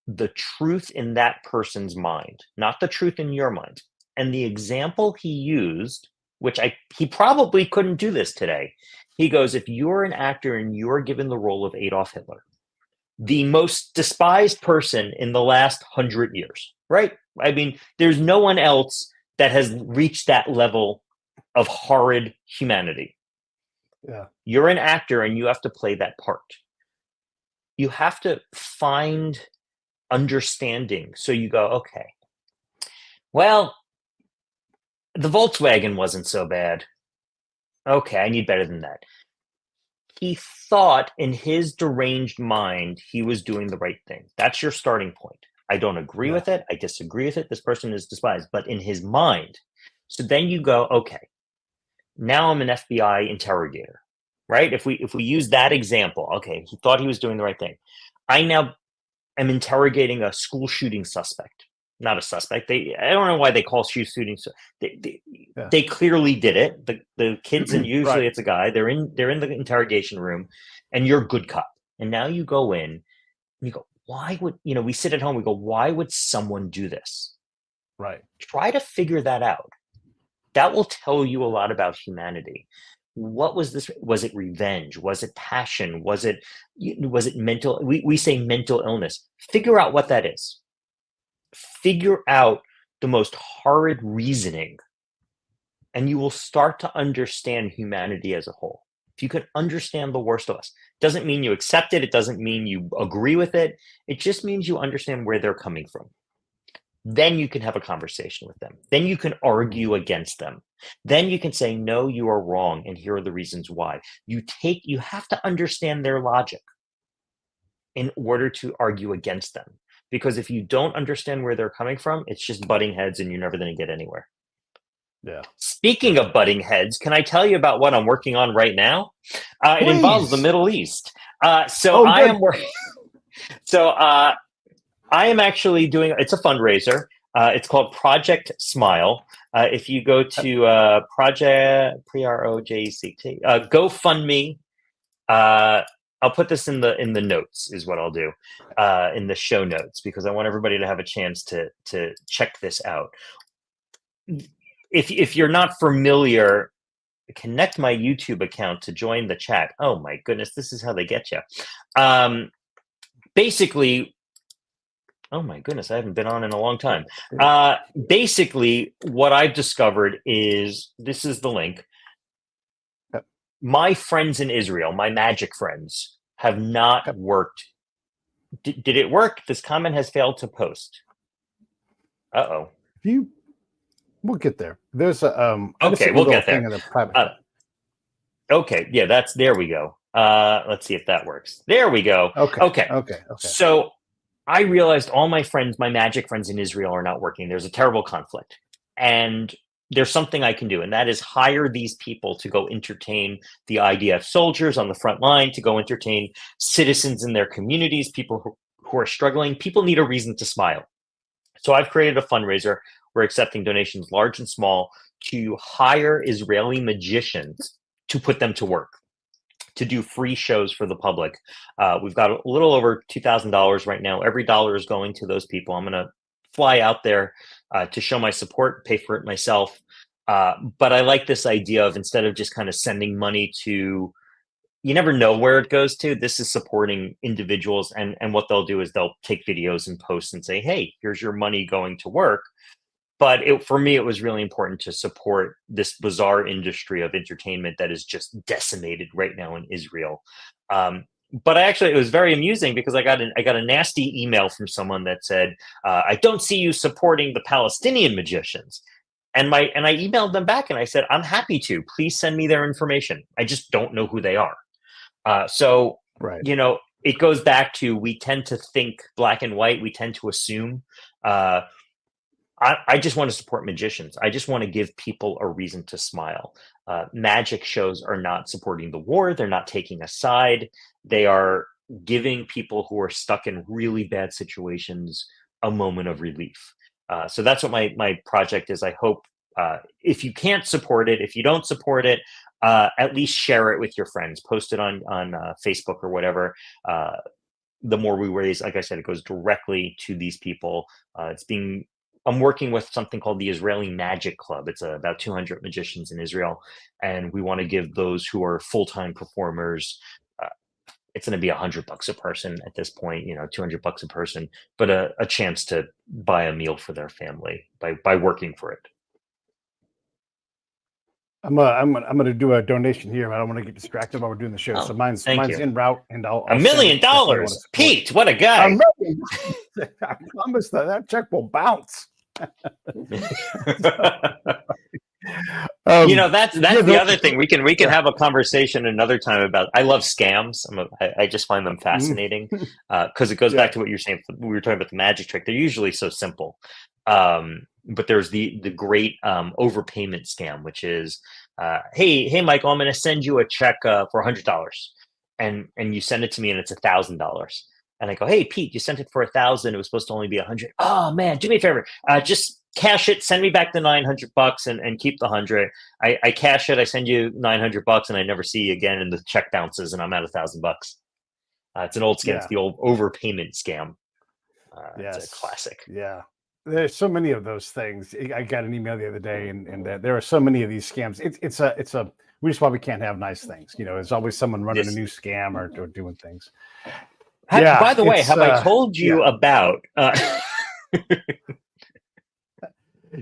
B: the truth in that person's mind, not the truth in your mind. And the example he used, which he probably couldn't do this today. He goes, if you're an actor and you're given the role of Adolf Hitler, the most despised person in the last 100 years, right? I mean, there's no one else that has reached that level of horrid humanity.
A: Yeah.
B: You're an actor and you have to play that part. You have to find understanding. So you go, okay, well, the Volkswagen wasn't so bad. Okay, I need better than that. He thought in his deranged mind he was doing the right thing. That's your starting point. I don't agree with it. I disagree with it. This person is despised. But in his mind, so then you go, okay, now I'm an FBI interrogator, right? If we use that example, okay, he thought he was doing the right thing. I now am interrogating a school shooting suspect. Not a suspect. I don't know why they call shootings. They clearly did it. The kids, and usually
A: Right.
B: it's a guy. They're in the interrogation room, and you're a good cop. And now you go in, and you go, why would we sit at home? We go, why would someone do this?
A: Right.
B: Try to figure that out. That will tell you a lot about humanity. What was this? Was it revenge? Was it passion? Was it mental? We say mental illness. Figure out what that is. Figure out the most horrid reasoning, and you will start to understand humanity as a whole. If you can understand the worst of us, doesn't mean you accept it. It doesn't mean you agree with it. It just means you understand where they're coming from. Then you can have a conversation with them. Then you can argue against them. Then you can say, no, you are wrong, and here are the reasons why. You have to understand their logic in order to argue against them. Because if you don't understand where they're coming from, it's just butting heads and you're never going to get anywhere.
A: Yeah.
B: Speaking of butting heads, can I tell you about what I'm working on right now? It involves the Middle East. I am working. I am actually doing, it's a fundraiser. It's called Project Smile. If you go to Project Project GoFundMe, I'll put this in the notes is what I'll do in the show notes, because I want everybody to have a chance to check this out. If you're not familiar, connect my YouTube account to join the chat. Oh my goodness, this is how they get you. Basically, oh my goodness, I haven't been on in a long time. Basically, what I've discovered is, this is the link. My friends in Israel, my magic friends, have not worked. Did it work? This comment has failed to post. Uh-oh.
A: We'll get there. There's a
B: okay, we'll get there.
A: In the private
B: okay, yeah, there we go. Let's see if that works. There we go. Okay. So I realized all my friends, my magic friends in Israel, are not working. There's a terrible conflict. And there's something I can do, and that is hire these people to go entertain the IDF soldiers on the front line, to go entertain citizens in their communities, people who are struggling. People need a reason to smile. So I've created a fundraiser. We're accepting donations, large and small, to hire Israeli magicians to put them to work, to do free shows for the public. We've got a little over $2,000 right now. Every dollar is going to those people. I'm going to fly out there to show my support, pay for it myself. But I like this idea of, instead of just kind of sending money to you never know where it goes to. This is supporting individuals, and what they'll do is they'll take videos and posts and say, hey, here's your money going to work. But for me, it was really important to support this bizarre industry of entertainment that is just decimated right now in Israel. But it was very amusing because I got a nasty email from someone that said, I don't see you supporting the Palestinian magicians. And I emailed them back and I said, I'm happy to. Please send me their information. I just don't know who they are. So,
A: Right.
B: it goes back to, we tend to think black and white. We tend to assume. I just want to support magicians. I just want to give people a reason to smile. Magic shows are not supporting the war. They're not taking a side. They are giving people who are stuck in really bad situations a moment of relief. So that's what my project is. I hope, if you can't support it, if you don't support it, at least share it with your friends. Post it on Facebook or whatever. The more we raise, like I said, it goes directly to these people. I'm working with something called the Israeli Magic Club. It's about 200 magicians in Israel, and we want to give those who are full-time performers. It's going to be $100 a person at this point, $200 a person, but a chance to buy a meal for their family by working for it.
A: I'm gonna do a donation here, but I don't want to get distracted while we're doing the show. So mine's
B: you.
A: en route, and I'll
B: $1 million, Pete. What a guy!
A: $1 million. I promise that check will bounce.
B: That's the other thing. We can have a conversation another time about. I love scams. I just find them fascinating because it goes back to what you're saying. We were talking about the magic trick. They're usually so simple. But there's the great overpayment scam, which is, hey, Michael, I'm going to send you a check for $100, and you send it to me, and it's $1,000. And I go, hey, Pete, you sent it for $1,000. It was supposed to only be $100. Oh man, do me a favor, just cash it. Send me back the $900 and keep the 100. I cash it. I send you $900, and I never see you again. And the check bounces, and I'm at $1,000. It's an old scam. It's the old overpayment scam. It's a classic.
A: Yeah. There's so many of those things. I got an email the other day, and there are so many of these scams. It's a we just probably can't have nice things. There's always someone running a new scam or doing things.
B: By the way, have I told you about?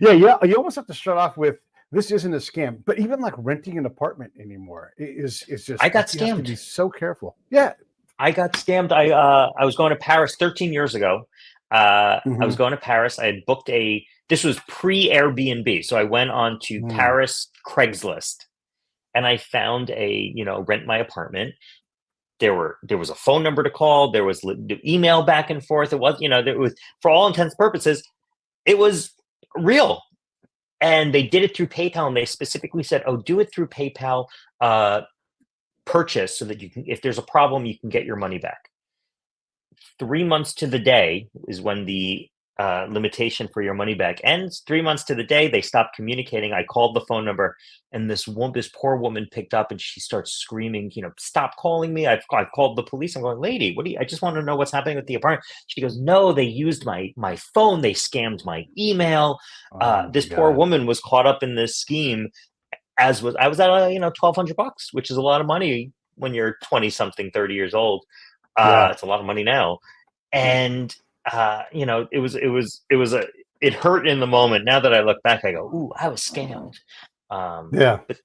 A: You almost have to start off with, this isn't a scam, but even like renting an apartment anymore is just.
B: I got
A: you
B: scammed.
A: have to be so careful. Yeah,
B: I got scammed. I was going to Paris 13 years ago. I was going to Paris. I had booked this was pre-Airbnb. So I went on to Paris Craigslist, and I found rent my apartment. There was a phone number to call. There was the email back and forth. It was, there was, for all intents and purposes, it was real. And they did it through PayPal, and they specifically said, oh, do it through PayPal purchase so that you can, if there's a problem, you can get your money back. 3 months to the day is when the limitation for your money back ends. 3 months to the day, they stopped communicating. I called the phone number, and this poor woman picked up, and she starts screaming, stop calling me. I've called the police. I'm going, lady, I just want to know what's happening with the apartment. She goes, no, they used my phone. They scammed my email. This poor woman was caught up in this scheme, I was at $1,200, which is a lot of money when you're 20 something, 30 years old. It's a lot of money now. And it hurt in the moment. Now that I look back, I go, ooh, I was scammed. But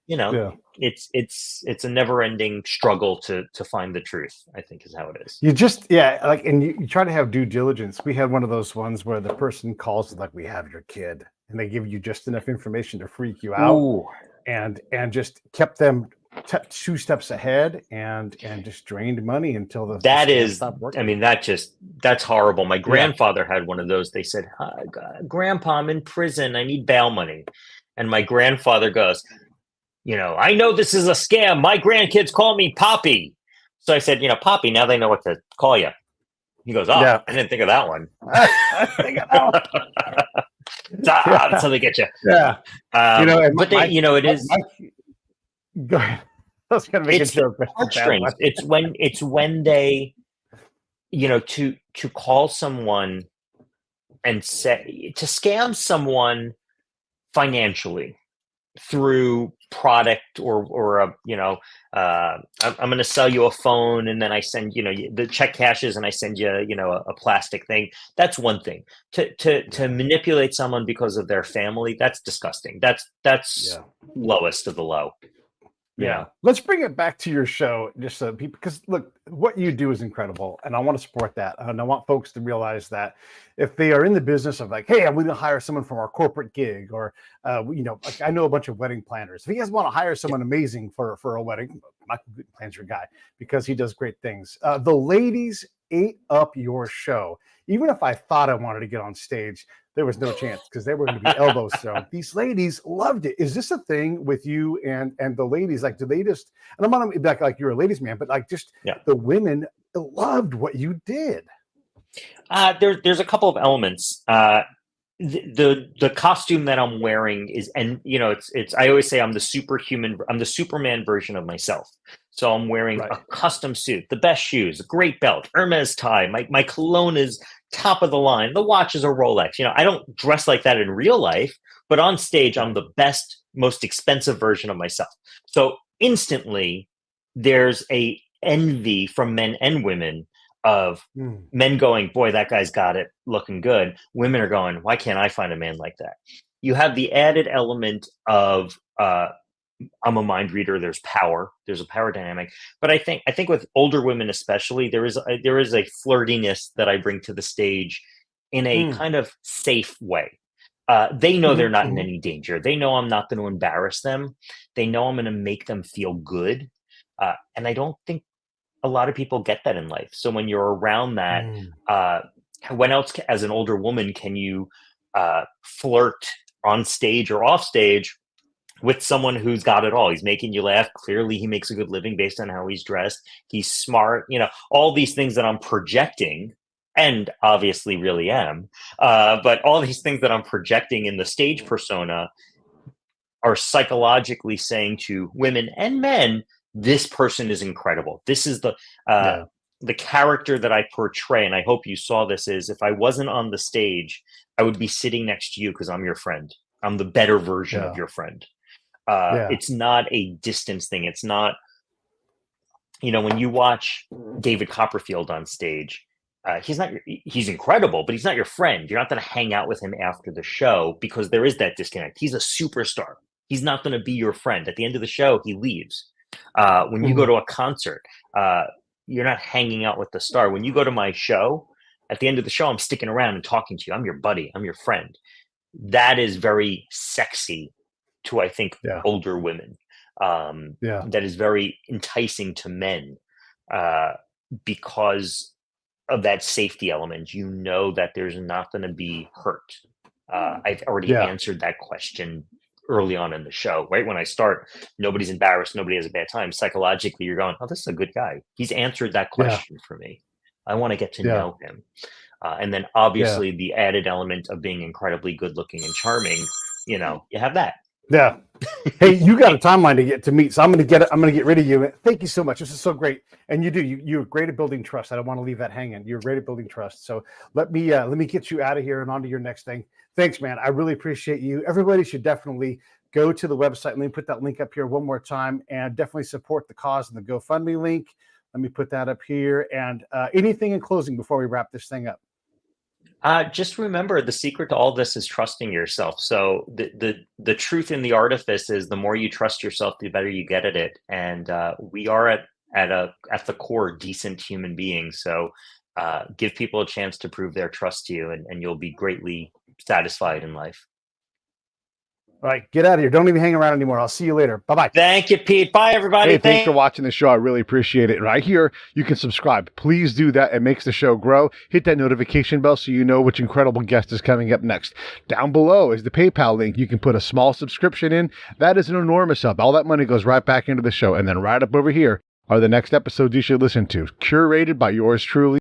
B: it's a never ending struggle to find the truth, I think, is how it is.
A: You just, and you try to have due diligence. We had one of those ones where the person calls, like, we have your kid, and they give you just enough information to freak you out.
B: Ooh.
A: And just kept them 2 steps ahead, and just drained money until stopped working.
B: That's horrible. My grandfather had one of those. They said, Grandpa, I'm in prison. I need bail money. And my grandfather goes, I know this is a scam. My grandkids call me Poppy. So I said, Poppy, now they know what to call you. He goes, I didn't think of that one. That's how they get you.
A: Yeah.
B: It is.
A: Go ahead. I was going to make a joke.
B: Heartstrings. It's when they, to call someone and say, to scam someone financially through product or a, I'm going to sell you a phone, and then I send, the check cashes and I send you, a plastic thing. That's one thing. To manipulate someone because of their family, that's disgusting. That's lowest of the low.
A: Yeah. Let's bring it back to your show, just so people, because look, what you do is incredible, and I want to support that. And I want folks to realize that if they are in the business of like, hey, I'm going to hire someone from our corporate gig, or like I know a bunch of wedding planners. If you guys want to hire someone amazing for a wedding, Michael Gutenplan's your guy because he does great things. The ladies ate up your show. Even if I thought I wanted to get on stage, there was no chance because they were going to be elbows thrown. These ladies loved it. Is this a thing with you and the ladies? Like, do they just? And I'm not like you're a ladies' man, but like just the women loved what you did.
B: There's a couple of elements. The costume that I'm wearing is, and it's I always say I'm the Superman version of myself. So I'm wearing a custom suit, the best shoes, a great belt, Hermes tie, my cologne is top of the line, the watch is a Rolex. I don't dress like that in real life, but on stage I'm the best, most expensive version of myself. So instantly there's a envy from men and women of men going, boy, that guy's got it, looking good. Women are going, why can't I find a man like that? You have the added element of I'm a mind reader. There's power. There's a power dynamic. But I think with older women especially, there is a flirtiness that I bring to the stage in a kind of safe way. They know they're not in any danger. They know I'm not going to embarrass them. They know I'm going to make them feel good. And I don't think a lot of people get that in life. So when you're around that, when else as an older woman can you flirt on stage or off stage with someone who's got it all? He's making you laugh. Clearly he makes a good living based on how he's dressed. He's smart, all these things that I'm projecting, and obviously really am. But all these things that I'm projecting in the stage persona are psychologically saying to women and men, this person is incredible. This is the character that I portray. And I hope you saw this is, if I wasn't on the stage, I would be sitting next to you because I'm your friend. I'm the better version of your friend. It's not a distance thing. It's not, when you watch David Copperfield on stage, he's incredible, but he's not your friend. You're not going to hang out with him after the show because there is that disconnect. He's a superstar. He's not going to be your friend. At the end of the show, he leaves. When you go to a concert, you're not hanging out with the star. When you go to my show, at the end of the show, I'm sticking around and talking to you. I'm your buddy. I'm your friend. That is very sexy to, I think, older women. That is very enticing to men because of that safety element. That there's not going to be hurt. I've already answered that question early on in the show, right? When I start, nobody's embarrassed, nobody has a bad time. Psychologically, you're going, oh, this is a good guy. He's answered that question for me. I want to get to know him. And then obviously the added element of being incredibly good looking and charming, you have that.
A: Yeah. Hey, you got a timeline to get to meet, so I'm going to get rid of you. Thank you so much. This is so great. And you're great at building trust. I don't want to leave that hanging. You're great at building trust. So let me get you out of here and on to your next thing. Thanks, man. I really appreciate you. Everybody should definitely go to the website. Let me put that link up here one more time, and definitely support the cause and the GoFundMe link. Let me put that up here. And anything in closing before we wrap this thing up?
B: Just remember, the secret to all this is trusting yourself. So the truth in the artifice is the more you trust yourself, the better you get at it. And we are at the core decent human beings. So give people a chance to prove their trust to you, and you'll be greatly satisfied in life.
A: All right, get out of here. Don't even hang around anymore. I'll see you later. Bye-bye.
B: Thank you, Pete. Bye, everybody.
A: Hey, thanks for watching the show. I really appreciate it. Right here, you can subscribe. Please do that. It makes the show grow. Hit that notification bell so you know which incredible guest is coming up next. Down below is the PayPal link. You can put a small subscription in. That is an enormous help. All that money goes right back into the show. And then right up over here are the next episodes you should listen to, curated by yours truly.